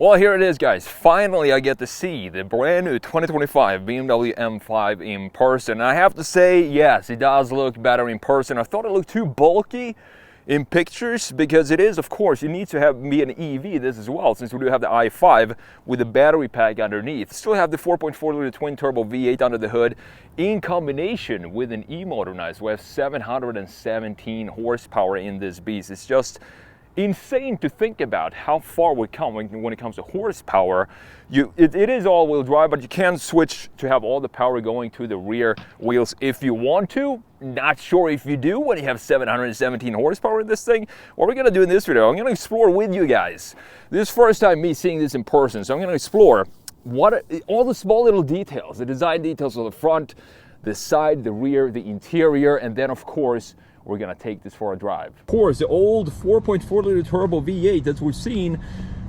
Well, here it is, guys. Finally, I get to see the brand new 2025 BMW M5 in person. And I have to say, yes, it does look better in person. I thought it looked too bulky in pictures because it is, of course, you need to be an EV this as well, since we do have the i5 with the battery pack underneath. Still have the 4.4-liter twin-turbo V8 under the hood in combination with an e-motor. Nice. We have 717 horsepower in this beast. It's just insane to think about how far we come when it comes to horsepower. It is all-wheel drive, but you can switch to have all the power going to the rear wheels if you want to. Not sure if you do when you have 717 horsepower in this thing. What we're gonna do in this video, I'm gonna explore with you guys. This is the first time me seeing this in person, so I'm gonna explore all the small little details, the design details of the front, the side, the rear, the interior, and then of course, we're gonna take this for a drive. Of course, the old 4.4-liter turbo V8 that we've seen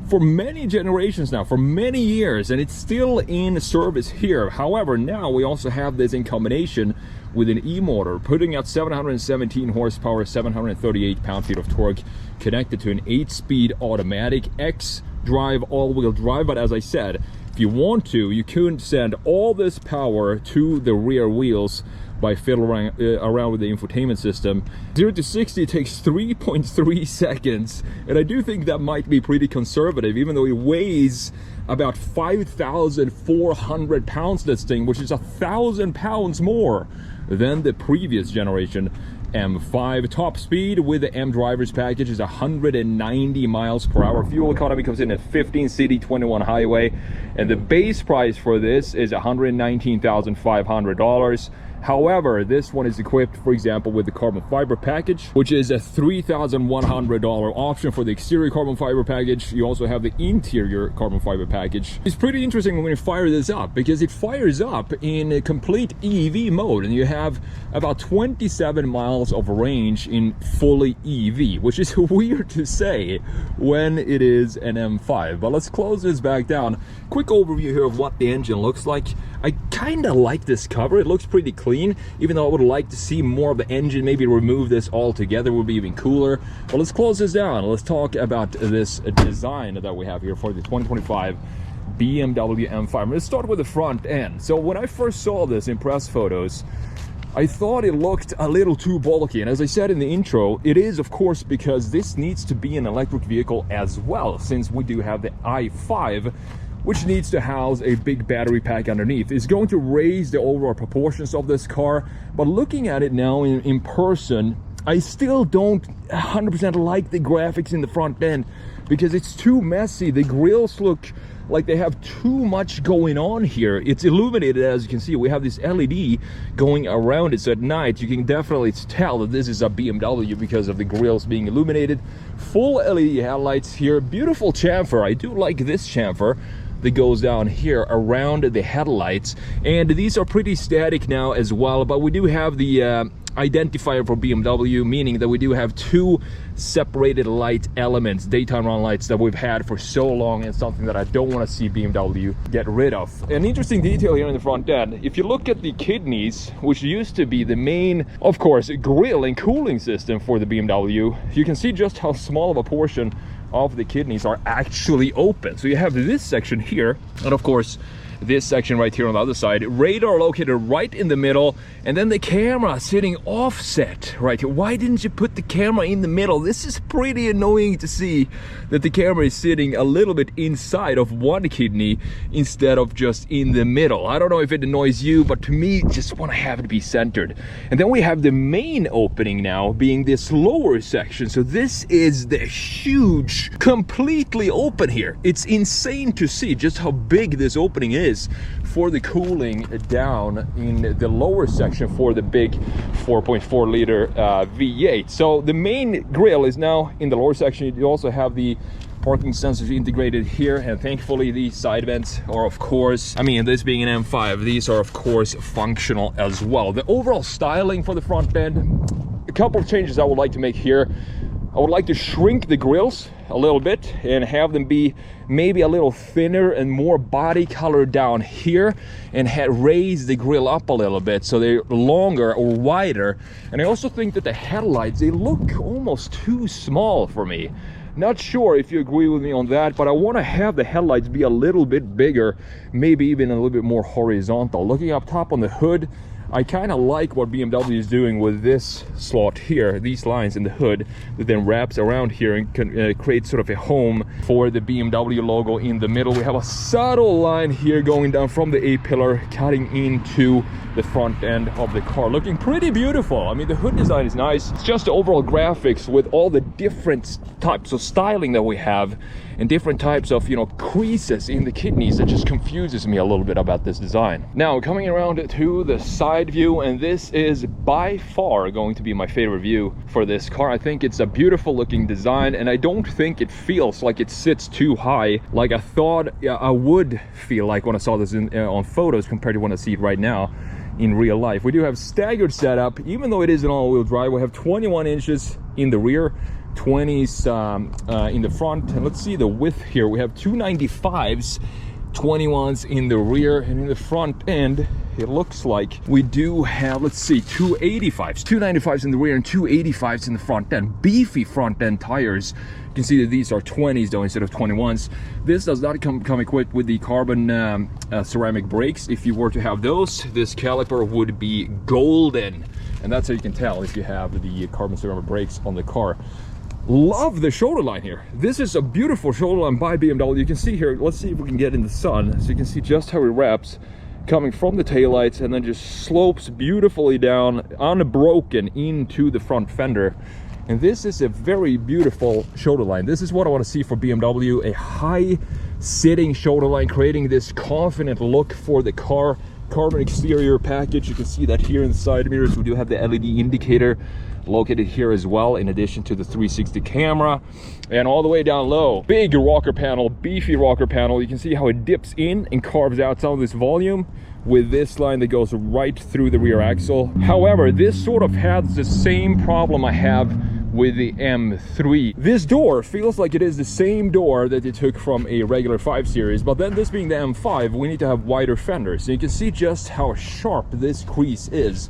for many generations now, for many years, and it's still in service here. However, now we also have this in combination with an e-motor, putting out 717 horsepower, 738 pound-feet of torque, connected to an 8-speed automatic X-drive all-wheel drive. But as I said, if you want to, you can send all this power to the rear wheels by fiddling around with the infotainment system. 0 to 60 takes 3.3 seconds, and I do think that might be pretty conservative, even though it weighs about 5,400 pounds, this thing, which is 1,000 pounds more than the previous generation M5. Top speed with the M drivers package is 190 miles per hour. Fuel economy comes in at 15 city, 21 highway, and the base price for this is $119,500. However, this one is equipped, for example, with the carbon fiber package, which is a $3,100 option for the exterior carbon fiber package. You also have the interior carbon fiber package. It's pretty interesting when you fire this up, because it fires up in a complete EV mode, and you have about 27 miles of range in fully EV, which is weird to say when it is an M5. But let's close this back down. Quick overview here of what the engine looks like. I kind of like this cover. It looks pretty clean, even though I would like to see more of the engine. Maybe remove this altogether would be even cooler. But let's close this down. Let's talk about this design that we have here for the 2025 BMW M5. Let's start with the front end. So when I first saw this in press photos, I thought it looked a little too bulky. And as I said in the intro, it is, of course, because this needs to be an electric vehicle as well, since we do have the i5, which needs to house a big battery pack underneath. It's going to raise the overall proportions of this car, but looking at it now in person, I still don't 100% like the graphics in the front end, because it's too messy. The grills look like they have too much going on here. It's illuminated, as you can see. We have this LED going around it, so at night you can definitely tell that this is a BMW because of the grills being illuminated. Full LED headlights here. Beautiful chamfer. I do like this chamfer that goes down here around the headlights, and these are pretty static now as well, but we do have the identifier for BMW, meaning that we do have two separated light elements, daytime run lights, that we've had for so long, and something that I don't want to see BMW get rid of. An interesting detail here in the front end, if you look at the kidneys, which used to be the main, of course, grill and cooling system for the BMW, you can see just how small of a portion of the kidneys are actually open. So you have this section here, and of course this section right here on the other side, radar located right in the middle, and then the camera sitting offset right here. Why didn't you put the camera in the middle? This is pretty annoying to see that the camera is sitting a little bit inside of one kidney instead of just in the middle. I don't know if it annoys you, but to me, just want to have it be centered. And then we have the main opening now being this lower section. So this is the huge, completely open here. It's insane to see just how big this opening is for the cooling down in the lower section for the big 4.4-liter V8. So the main grille is now in the lower section. You also have the parking sensors integrated here, and thankfully these side vents are, of course, I mean, this being an M5, these are of course functional as well. The overall styling for the front end, a couple of changes I would like to make here. I would like to shrink the grills a little bit and have them be maybe a little thinner and more body color down here, and raise the grill up a little bit so they're longer or wider. And I also think that the headlights, they look almost too small for me. Not sure if you agree with me on that, but I want to have the headlights be a little bit bigger, maybe even a little bit more horizontal. Looking up top on the hood, I kind of like what BMW is doing with this slot here, these lines in the hood that then wraps around here and can create sort of a home for the BMW logo in the middle. We have a subtle line here going down from the A-pillar, cutting into the front end of the car, looking pretty beautiful. I mean, the hood design is nice. It's just the overall graphics with all the different types of styling that we have and different types of, you know, creases in the kidneys that just confuses me a little bit about this design. Now, coming around to the side view, and this is by far going to be my favorite view for this car. I think it's a beautiful looking design, and I don't think it feels like it sits too high like I thought I would feel like when I saw this on photos compared to when I see it right now in real life. We do have staggered setup, even though it is an all-wheel drive. We have 21 inches in the rear, 20s in the front, and let's see the width here. We have 295s, 21s in the rear, and in the front end it looks like we do have, let's see, 285s, 295s in the rear and 285s in the front end. Beefy front end tires. You can see that these are 20s though instead of 21s. This does not come equipped with the carbon ceramic brakes. If you were to have those, this caliper would be golden, and that's how you can tell if you have the carbon ceramic brakes on the car. Love the shoulder line here. This is a beautiful shoulder line by BMW. You can see here, let's see if we can get in the sun, so you can see just how it wraps, coming from the taillights and then just slopes beautifully down, unbroken, into the front fender. And this is a very beautiful shoulder line. This is what I want to see for BMW, a high sitting shoulder line, creating this confident look for the car. Carbon exterior package, you can see that here in the side mirrors. We do have the LED indicator located here as well, in addition to the 360 camera. And all the way down low, big rocker panel, beefy rocker panel. You can see how it dips in and carves out some of this volume with this line that goes right through the rear axle. However, this sort of has the same problem I have with the M3. This door feels like it is the same door that they took from a regular 5 Series, but then this being the M5, we need to have wider fenders. So you can see just how sharp this crease is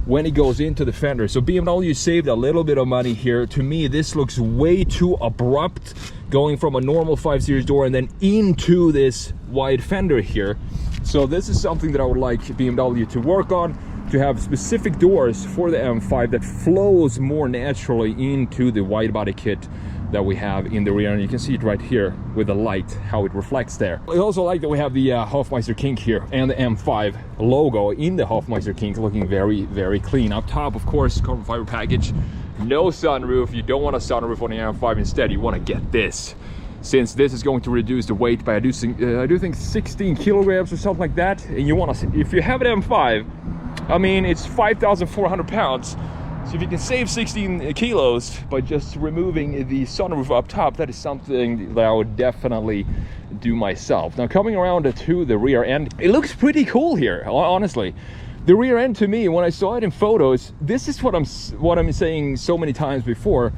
when it goes into the fender. So BMW saved a little bit of money here. To me, this looks way too abrupt, going from a normal 5 Series door and then into this wide fender here. So this is something that I would like BMW to work on, to have specific doors for the M5 that flows more naturally into the wide body kit that we have in the rear. And you can see it right here with the light, how it reflects there. I also like that we have the Hofmeister kink here and the M5 logo in the Hofmeister kink, looking very, very clean. Up top, of course, carbon fiber package, no sunroof. You don't want a sunroof on the M5. Instead, you want to get this, since this is going to reduce the weight by I do think 16 kilograms or something like that. And you want to, if you have an M5, I mean, it's 5,400 pounds. So if you can save 16 kilos by just removing the sunroof up top, that is something that I would definitely do myself. Now, coming around to the rear end, it looks pretty cool here, honestly. The rear end, to me, when I saw it in photos, this is what I'm saying so many times before.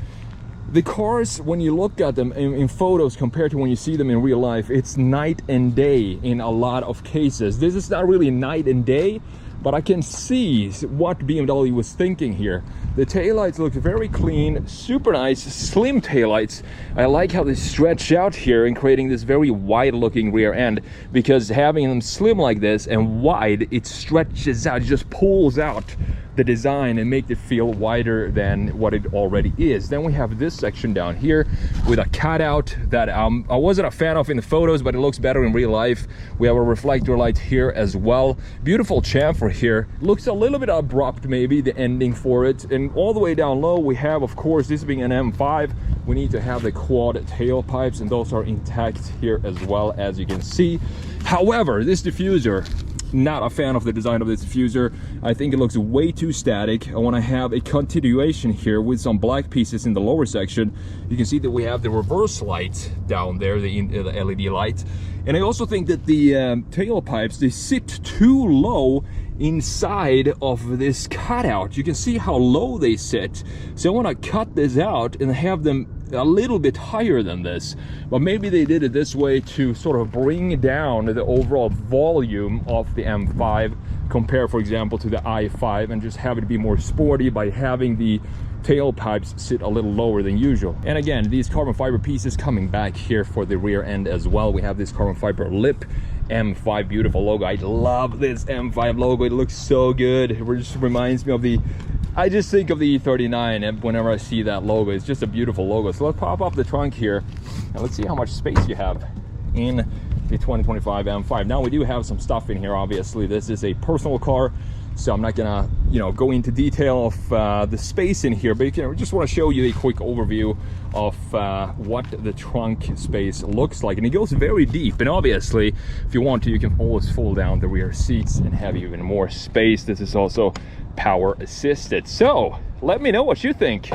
The cars, when you look at them in photos compared to when you see them in real life, it's night and day in a lot of cases. This is not really night and day, but I can see what BMW was thinking here. The taillights look very clean, super nice, slim taillights. I like how they stretch out here and creating this very wide looking rear end, because having them slim like this and wide, it stretches out, it just pulls out the design and make it feel wider than what it already is. Then we have this section down here with a cutout that I wasn't a fan of in the photos, but it looks better in real life. We have a reflector light here as well. Beautiful chamfer here. Looks a little bit abrupt, maybe, the ending for it. And all the way down low, we have, of course, this being an M5, we need to have the quad tailpipes, and those are intact here as well, as you can see. However, this diffuser, not a fan of the design of this diffuser. I think it looks way too static. I want to have a continuation here with some black pieces in the lower section. You can see that we have the reverse light down there, the LED light. And I also think that the tailpipes, they sit too low inside of this cutout. You can see how low they sit. So I want to cut this out and have them a little bit higher than this, but maybe they did it this way to sort of bring down the overall volume of the M5 compared, for example, to the i5, and just have it be more sporty by having the tailpipes sit a little lower than usual. And again, these carbon fiber pieces coming back here for the rear end as well. We have this carbon fiber lip, M5, beautiful logo. I love this M5 logo. It looks so good. It just reminds me of the, I just think of the E39 and whenever I see that logo. It's just a beautiful logo. So let's pop up the trunk here and let's see how much space you have in the 2025 M5. Now we do have some stuff in here. Obviously this is a personal car, so I'm not gonna, you know, go into detail of the space in here, but I just want to show you a quick overview of what the trunk space looks like. And it goes very deep, and obviously if you want to, you can always fold down the rear seats and have even more space. This is also power assisted. So let me know what you think.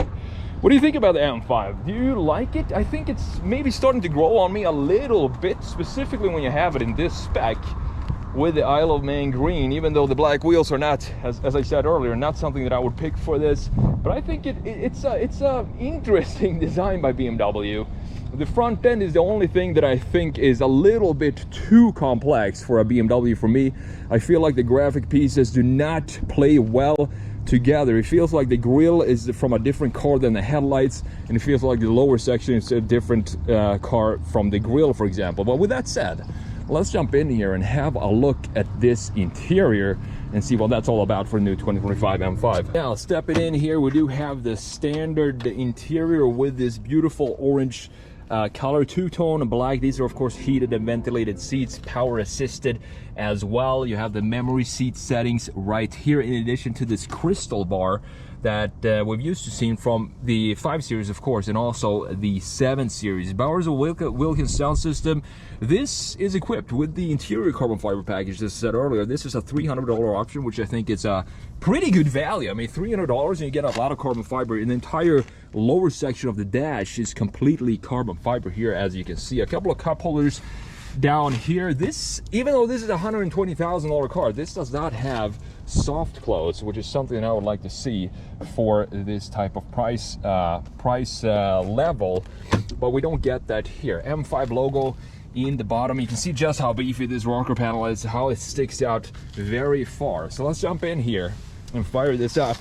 What do you think about the M5? Do you like it? I think it's maybe starting to grow on me a little bit, specifically when you have it in this spec with the Isle of Man green, even though the black wheels are not, as I said earlier, not something that I would pick for this. But I think it's a interesting design by BMW. The front end is the only thing that I think is a little bit too complex for a BMW for me. I feel like the graphic pieces do not play well together. It feels like the grille is from a different car than the headlights, and it feels like the lower section is a different car from the grille, for example. But with that said, let's jump in here and have a look at this interior and see what that's all about for the new 2025 M5. Now, stepping in here, we do have the standard interior with this beautiful orange color, two-tone black. These are of course heated and ventilated seats, power assisted as well. You have the memory seat settings right here, in addition to this crystal bar that we've used to seeing from the 5 Series, of course, and also the 7 Series. Bowers Wilkins sound system. This is equipped with the interior carbon fiber package. As I said earlier, this is a $300 option, which I think is a pretty good value. I mean, $300 and you get a lot of carbon fiber. And the entire lower section of the dash is completely carbon fiber here, as you can see. A couple of cup holders down here. This, even though this is a $120,000 car, this does not have soft close, which is something I would like to see for this type of price level, but we don't get that here. M5 logo in the bottom. You can see just how beefy this rocker panel is, how it sticks out very far. So let's jump in here and fire this up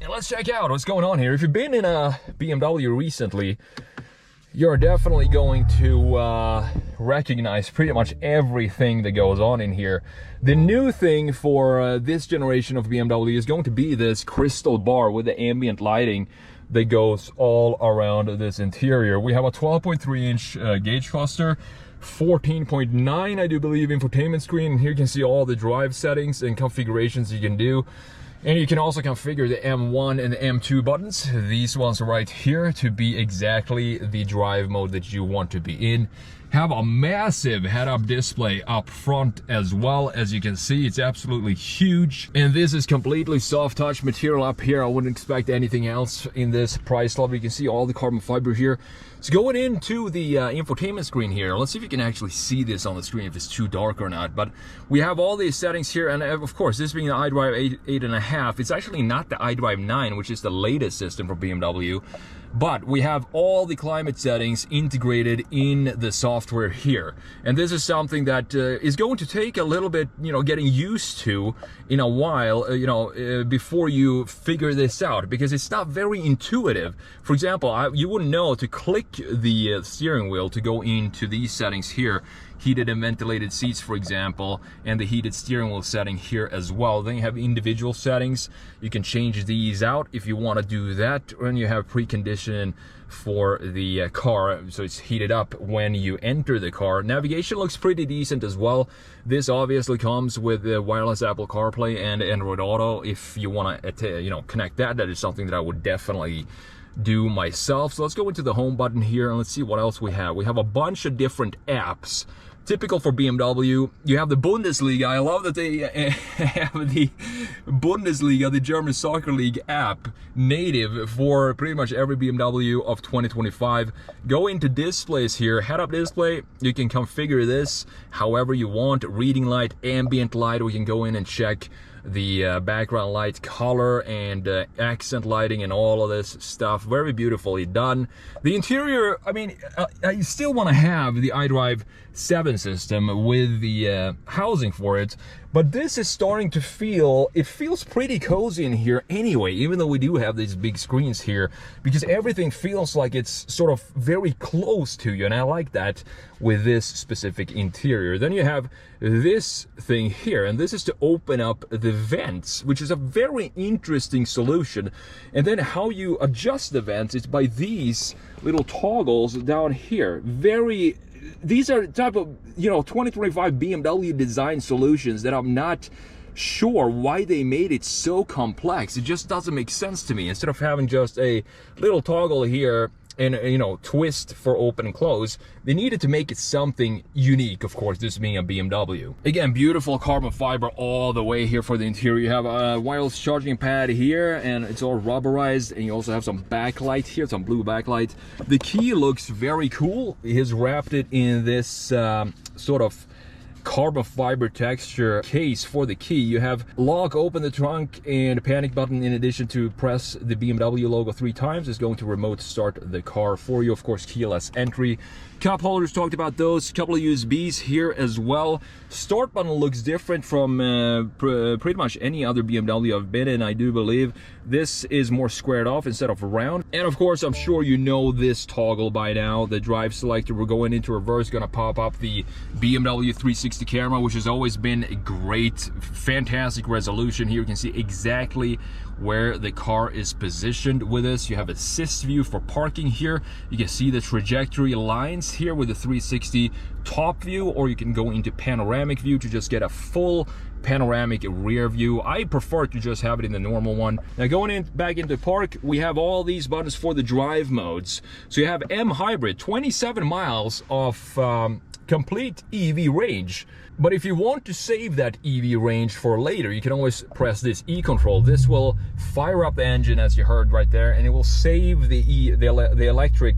and let's check out what's going on here. If you've been in a BMW recently, you're definitely going to recognize pretty much everything that goes on in here. The new thing for this generation of BMW is going to be this crystal bar with the ambient lighting that goes all around this interior. We have a 12.3-inch gauge cluster, 14.9, I do believe, infotainment screen. And here you can see all the drive settings and configurations you can do. And you can also configure the M1 and the M2 buttons, these ones right here, to be exactly the drive mode that you want to be in. Have a massive head-up display up front as well. As you can see, it's absolutely huge. And this is completely soft touch material up here. I wouldn't expect anything else in this price level. You can see all the carbon fiber here. So going into the infotainment screen here, let's see if you can actually see this on the screen, if it's too dark or not. But we have all these settings here, and of course, this being the iDrive 8.5, it's actually not the iDrive 9, which is the latest system from BMW. But we have all the climate settings integrated in the software here. And this is something that is going to take a little bit, you know, getting used to in a while, before you figure this out, because it's not very intuitive. For example, you wouldn't know to click the steering wheel to go into these settings here. Heated and ventilated seats, for example, and the heated steering wheel setting here as well. Then you have individual settings. You can change these out if you want to do that. And you have precondition for the car, so it's heated up when you enter the car. Navigation looks pretty decent as well. This obviously comes with the wireless Apple CarPlay and Android Auto. If you want to, connect that, that is something that I would definitely do myself. So let's go into the home button here and let's see what else we have. We have a bunch of different apps. Typical for BMW, you have the Bundesliga. I love that they have the Bundesliga, the German soccer league app, native for pretty much every BMW of 2025. Go into displays here, head-up display. You can configure this however you want. Reading light, ambient light. We can go in and check the background light color and accent lighting and all of this stuff. Very beautifully done. The interior, I mean, I still want to have the iDrive 7 system with the housing for it, But this is starting to feel, it feels pretty cozy in here anyway, even though we do have these big screens here, because everything feels like it's sort of very close to you, and I like that with this specific interior. Then you have this thing here, and this is to open up the vents, which is a very interesting solution. And then how you adjust the vents is by these little toggles down here. These are type of, you know, 2025 BMW design solutions that I'm not sure why they made it so complex. It just doesn't make sense to me. Instead of having just a little toggle here and, you know, twist for open and close, they needed to make it something unique, of course, this being a BMW. Again, beautiful carbon fiber all the way here for the interior. You have a wireless charging pad here, and it's all rubberized, and you also have some backlight here, some blue backlight. The key looks very cool. He's wrapped it in this sort of carbon fiber texture case for the key. You have lock open the trunk and a panic button. In addition to press the BMW logo 3 times, is going to remote start the car for you. Of course, keyless entry. Cup holders, talked about those. Couple of USBs here as well. Start button looks different from pretty much any other BMW I've been in, I do believe. This is more squared off instead of round. And of course, I'm sure you know this toggle by now. The drive selector, we're going into reverse, gonna pop up the BMW 360 camera, which has always been a great, fantastic resolution. Here you can see exactly where the car is positioned with this. You have assist view for parking here. You can see the trajectory lines here with the 360 top view, or you can go into panoramic view to just get a full panoramic rear view. I prefer to just have it in the normal one. Now going in back into park, we have all these buttons for the drive modes. So you have M hybrid, 27 miles of complete EV range. But if you want to save that EV range for later, you can always press this E control. This will fire up the engine, as you heard right there, and it will save the electric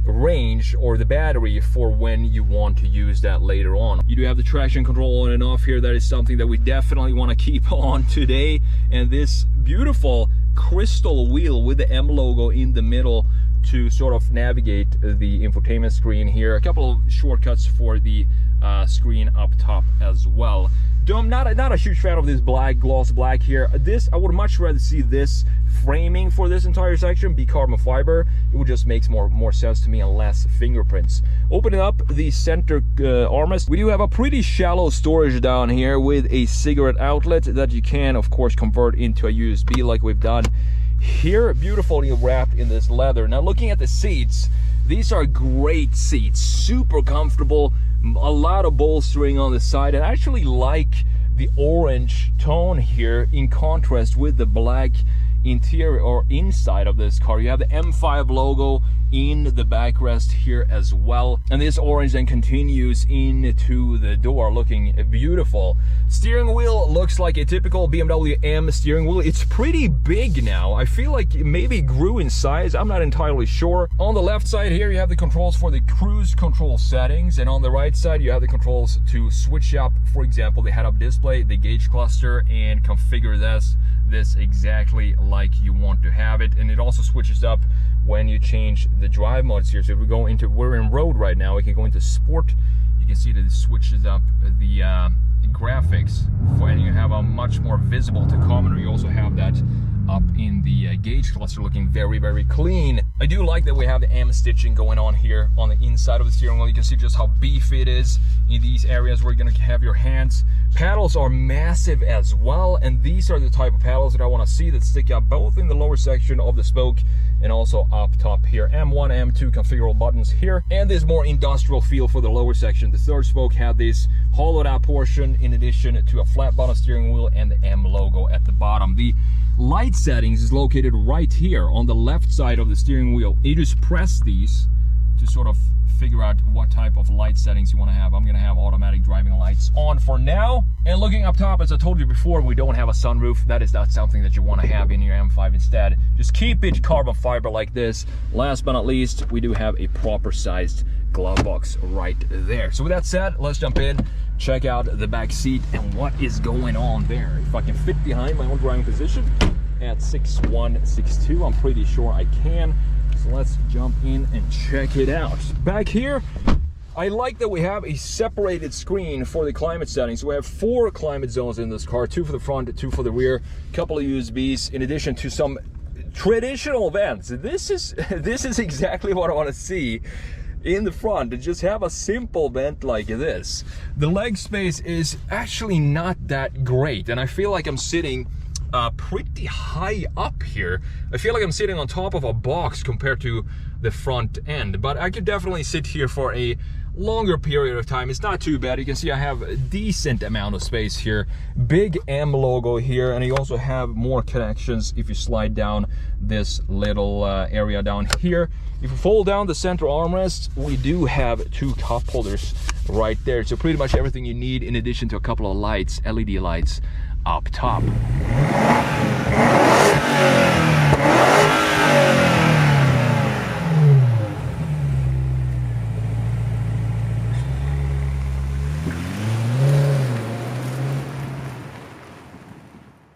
range or the battery for when you want to use that later on. You do have the traction control on and off here. That is something that we definitely want to keep on today. And this beautiful crystal wheel with the M logo in the middle to sort of navigate the infotainment screen here. A couple of shortcuts for the screen up top as well. I'm not a huge fan of this black gloss black here. This, I would much rather see this framing for this entire section be carbon fiber. It would just make more sense to me, and less fingerprints. Opening up the center armrest, we do have a pretty shallow storage down here with a cigarette outlet that you can of course convert into a USB like we've done here. Beautifully wrapped in this leather. Now looking at the seats, these are great seats, super comfortable, a lot of bolstering on the side, and I actually like the orange tone here in contrast with the black interior or inside of this car. You have the M5 logo in the backrest here as well, and this orange then continues into the door, looking beautiful. Steering wheel looks like a typical BMW M steering wheel. It's pretty big now. I feel like it maybe grew in size, I'm not entirely sure. On the left side here you have the controls for the cruise control settings, and on the right side you have the controls to switch up, for example, the head-up display, the gauge cluster, and configure this exactly like you want to have it. And it also switches up when you change the drive modes here. So if we go into, we're in road right now, we can go into sport. You can see that it switches up the graphics for, and you have a much more visible tachometer. You also have that up in the gauge cluster, looking very, very clean. I do like that we have the M stitching going on here on the inside of the steering wheel. You can see just how beefy it is in these areas where you're going to have your hands. Paddles are massive as well, and these are the type of paddles that I want to see that stick out both in the lower section of the spoke and also up top here. M1, M2 configurable buttons here, and this more industrial feel for the lower section. The third spoke had this hollowed out portion in addition to a flat bottom steering wheel and the M logo at the bottom. The light settings is located right here on the left side of the steering wheel. You just press these to sort of figure out what type of light settings you want to have. I'm going to have automatic driving lights on for now. And looking up top, as I told you before, we don't have a sunroof. That is not something that you want to have in your M5 instead. Just keep it carbon fiber like this. Last but not least, we do have a proper sized glove box right there. So with that said, let's jump in, check out the back seat and what is going on there. If I can fit behind my own driving position at 6'1", 6'2", I'm pretty sure I can. So let's jump in and check it out. Back here, I like that we have a separated screen for the climate settings. So we have 4 climate zones in this car, 2 for the front, 2 for the rear, a couple of USBs, in addition to some traditional vents. This is exactly what I want to see in the front, to just have a simple vent like this. The leg space is actually not that great, and I feel like I'm sitting pretty high up here. I feel like I'm sitting on top of a box compared to the front end, but I could definitely sit here for a longer period of time. It's not too bad. You can see I have a decent amount of space here. Big M logo here, and you also have more connections if you slide down this little area down here. If you fold down the center armrest, we do have 2 cup holders right there. So pretty much everything you need, in addition to a couple of lights, LED lights up top.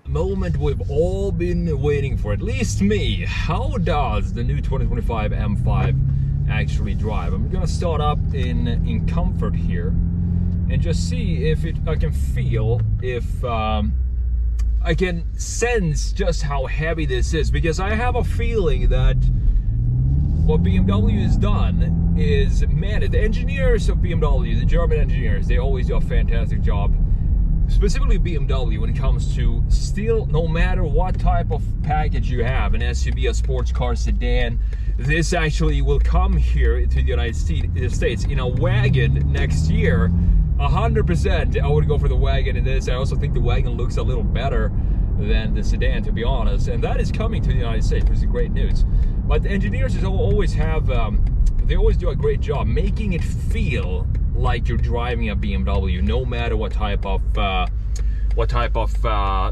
Moment we've all been waiting for, at least me. How does the new 2025 M5 actually drive? I'm gonna start up in comfort here and just see if I can feel, if I can sense just how heavy this is, because I have a feeling that what BMW has done is, man, the engineers of BMW, the German engineers, they always do a fantastic job. Specifically BMW, when it comes to still, no matter what type of package you have, an SUV, a sports car, sedan, this actually will come here to the United States in a wagon next year. 100% I would go for the wagon in this. I also think the wagon looks a little better than the sedan, to be honest, and that is coming to the United States, which is great news. But the engineers always have, they always do a great job making it feel like you're driving a BMW, no matter what type of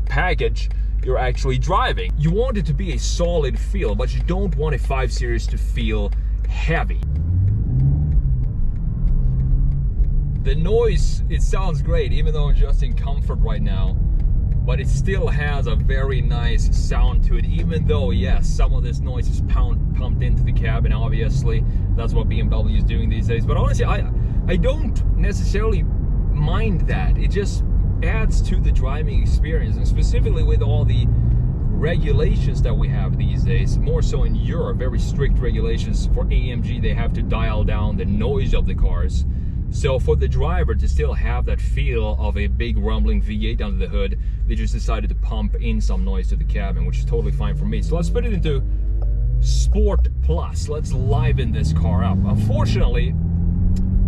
package you're actually driving. You want it to be a solid feel, but you don't want a 5 Series to feel heavy. The noise, it sounds great, even though I'm just in comfort right now, but it still has a very nice sound to it, even though, yes, some of this noise is pumped into the cabin, obviously. That's what BMW is doing these days. But honestly, I don't necessarily mind that. It just adds to the driving experience, and specifically with all the regulations that we have these days, more so in Europe, very strict regulations for AMG. They have to dial down the noise of the cars. So for the driver to still have that feel of a big rumbling V8 under the hood, they just decided to pump in some noise to the cabin, which is totally fine for me. So let's put it into Sport Plus. Let's liven this car up. Unfortunately,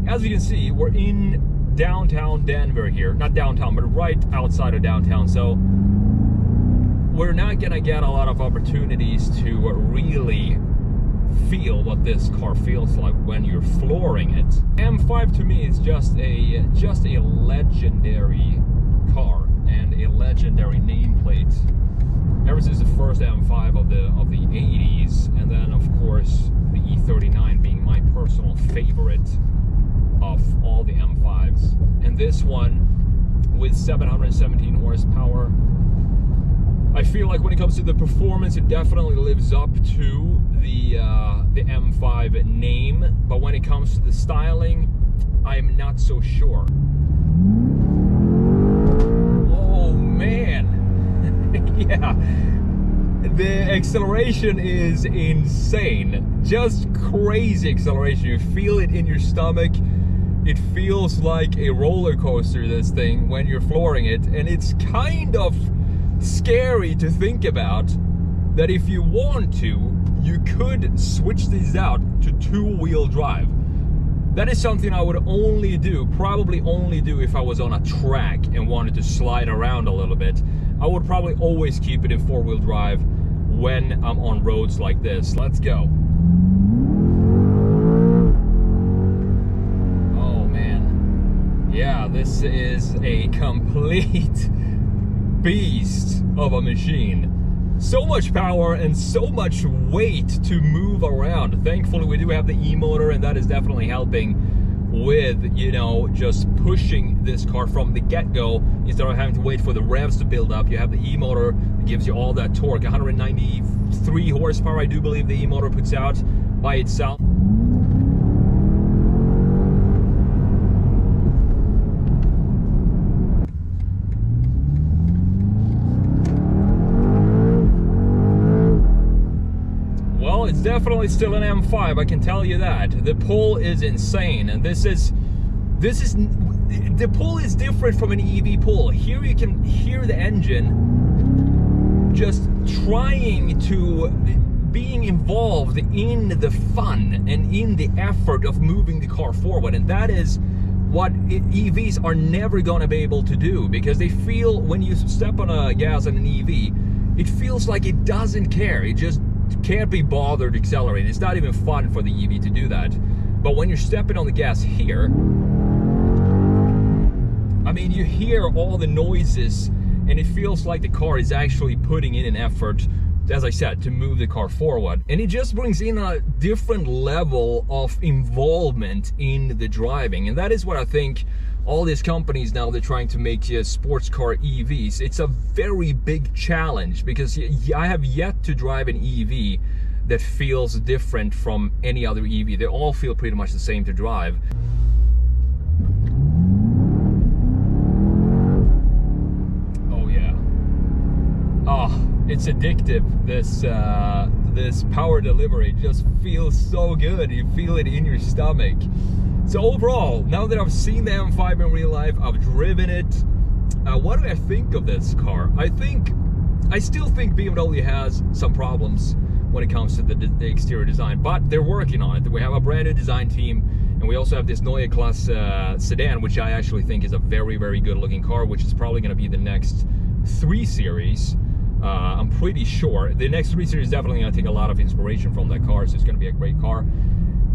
as you can see, we're in downtown Denver here. Not downtown, but right outside of downtown. So we're not gonna get a lot of opportunities to really feel what this car feels like when you're flooring it. M5 to me is just a legendary car and a legendary nameplate. Ever since the first M5 of the 80s, and then of course the E39 being my personal favorite of all the M5s. And this one with 717 horsepower, I feel like when it comes to the performance, it definitely lives up to the M5 name, but when it comes to the styling, I'm not so sure. Oh man, yeah, the acceleration is insane, just crazy acceleration. You feel it in your stomach. It feels like a roller coaster, this thing, when you're flooring it, and it's kind of scary to think about that if you want to, you could switch these out to 2-wheel drive. That is something I would probably only do if I was on a track and wanted to slide around a little bit. I would probably always keep it in 4-wheel drive when I'm on roads like this. Let's go. Oh man. Yeah, this is a complete beast of a machine. So much power and so much weight to move around. Thankfully we do have the e-motor, and that is definitely helping with, you know, just pushing this car from the get-go. Instead of having to wait for the revs to build up, you have the e-motor that gives you all that torque. 193 horsepower I do believe the e-motor puts out by itself. definitely still an M5, I can tell you that. The pull is insane, and the pull is different from an EV pull. Here you can hear the engine just trying to, being involved in the fun and in the effort of moving the car forward, and that is what EVs are never going to be able to do, because they feel, when you step on a gas on an EV, it feels like it doesn't care. It just can't be bothered accelerating. It's not even fun for the EV to do that. But when you're stepping on the gas here, I mean, you hear all the noises, and it feels like the car is actually putting in an effort, as I said, to move the car forward. And it just brings in a different level of involvement in the driving. And that is what I think all these companies now, they're trying to make sports car EVs. It's a very big challenge, because I have yet to drive an EV that feels different from any other EV. They all feel pretty much the same to drive. Oh yeah. Oh, it's addictive. This power delivery just feels so good. You feel it in your stomach. So overall, now that I've seen the M5 in real life, I've driven it, what do I think of this car? I still think BMW has some problems when it comes to the exterior design, but they're working on it. We have a brand new design team, and we also have this Neue Klasse sedan, which I actually think is a very, very good looking car, which is probably going to be the next 3 Series. I'm pretty sure the next 3 Series is definitely going to take a lot of inspiration from that car, so it's going to be a great car.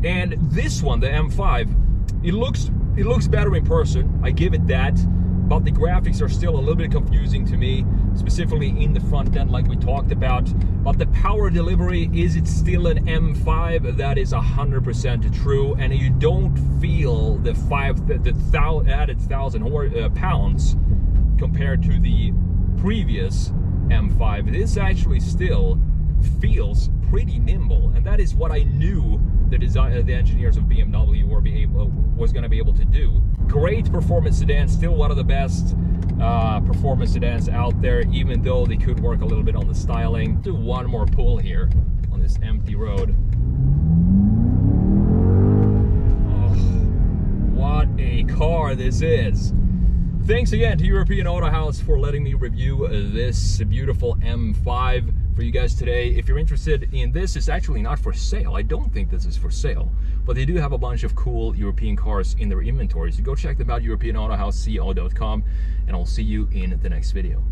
And this one, the M5, it looks better in person, I give it that, but the graphics are still a little bit confusing to me, specifically in the front end like we talked about. But the power delivery, is it still an M5? That is 100% true, and you don't feel the added 1,000 pounds compared to the previous M5. This actually still feels pretty nimble, and that is what I knew the engineers of BMW was going to be able to do. Great performance sedan, still one of the best performance sedans out there, even though they could work a little bit on the styling. Do one more pull here on this empty road. Oh, what a car this is. Thanks again to European Auto House for letting me review this beautiful M5 for you guys today. If you're interested in this, it's actually not for sale. I don't think this is for sale, but they do have a bunch of cool European cars in their inventory. So go check them out, EuropeanAutoHouseCO.com, and I'll see you in the next video.